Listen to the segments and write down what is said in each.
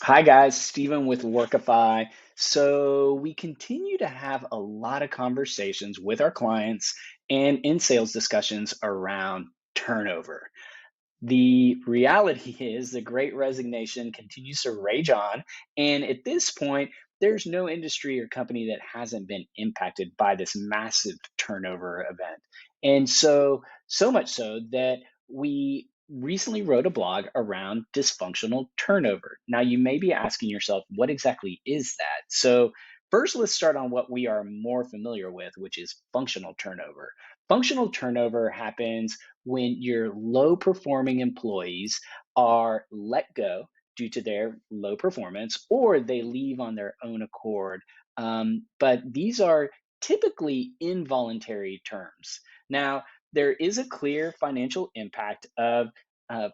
Hi guys, Stephen with Workify. So we continue to have a lot of conversations with our clients and in sales discussions around turnover. The reality is the great resignation continues to rage on. And at this point, there's no industry or company that hasn't been impacted by this massive turnover event. And so much so that we recently wrote a blog around dysfunctional turnover. Now, you may be asking yourself, what exactly is that? So, first, let's start on what we are more familiar with, which is functional turnover. Functional turnover happens when your low performing employees are let go due to their low performance or they leave on their own accord. But these are typically involuntary terms. Now, there is a clear financial impact of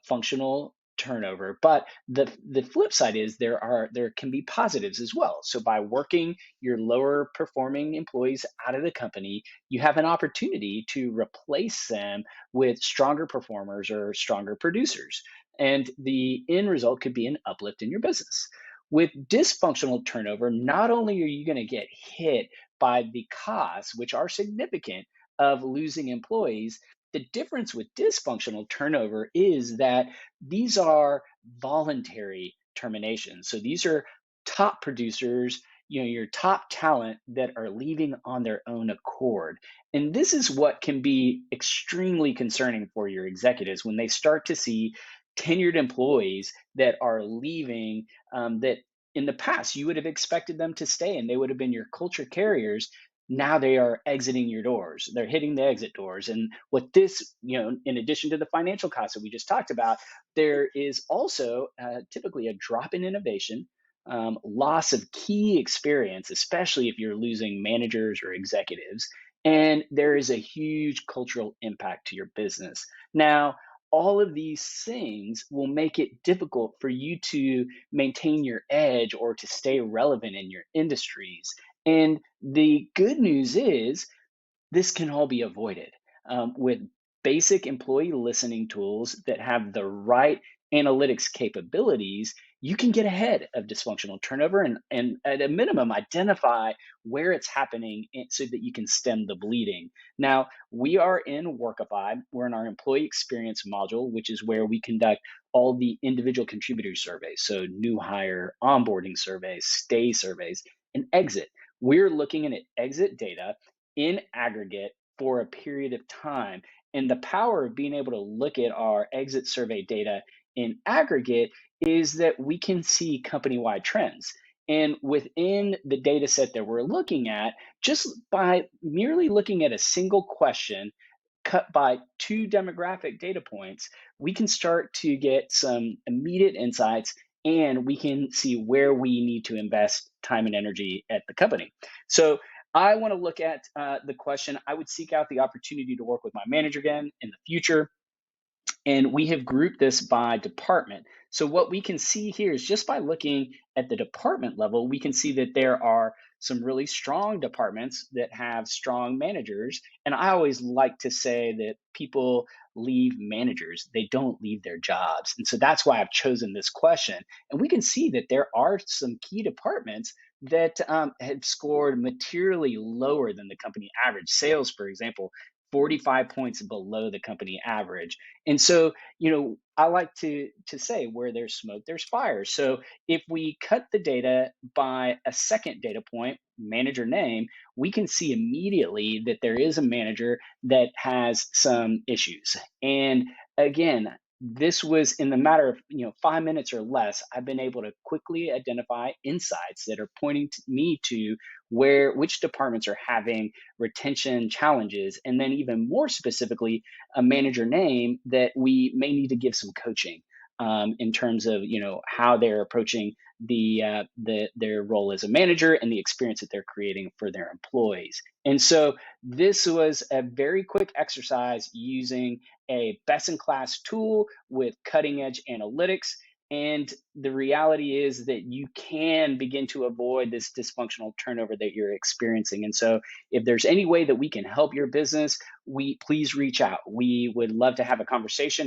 functional turnover, but the flip side is there can be positives as well. So by working your lower performing employees out of the company, you have an opportunity to replace them with stronger performers or stronger producers. And the end result could be an uplift in your business. With dysfunctional turnover, not only are you going to get hit by the costs, which are significant, of losing employees, the difference with dysfunctional turnover is that these are voluntary terminations. So these are top producers, your top talent that are leaving on their own accord. And this is what can be extremely concerning for your executives when they start to see tenured employees that are leaving, that in the past you would have expected them to stay and they would have been your culture carriers. Now they are exiting your doors. They're hitting the exit doors. And what this, in addition to the financial costs that we just talked about, there is also typically a drop in innovation, loss of key experience, especially if you're losing managers or executives. And there is a huge cultural impact to your business. Now, all of these things will make it difficult for you to maintain your edge or to stay relevant in your industries. And the good news is this can all be avoided with basic employee listening tools that have the right analytics capabilities. You can get ahead of dysfunctional turnover and at a minimum, identify where it's happening so that you can stem the bleeding. Now, we are in Workify. We're in our employee experience module, which is where we conduct all the individual contributor surveys. So, new hire, onboarding surveys, stay surveys, and exit. We're looking at exit data in aggregate for a period of time. And the power of being able to look at our exit survey data in aggregate is that we can see company wide trends. And within the data set that we're looking at, just by merely looking at a single question cut by two demographic data points, we can start to get some immediate insights and we can see where we need to invest time and energy at the company. So I want to look at the question. I would seek out the opportunity to work with my manager again in the future. And we have grouped this by department. So what we can see here is just by looking at the department level, we can see that there are some really strong departments that have strong managers. And I always like to say that people leave managers, they don't leave their jobs. And so that's why I've chosen this question. And we can see that there are some key departments that have scored materially lower than the company average. Sales, for example, 45 points below the company average. And so, I like to say where there's smoke, there's fire. So if we cut the data by a second data point, manager name, we can see immediately that there is a manager that has some issues. And again, this was in the matter of 5 minutes or less. I've been able to quickly identify insights that are pointing to me to which departments are having retention challenges, and then even more specifically, a manager name that we may need to give some coaching in terms of how they're approaching their role as a manager and the experience that they're creating for their employees. And so this was a very quick exercise using a best in class tool with cutting edge analytics. And the reality is that you can begin to avoid this dysfunctional turnover that you're experiencing. And so if there's any way that we can help your business, please reach out. We would love to have a conversation.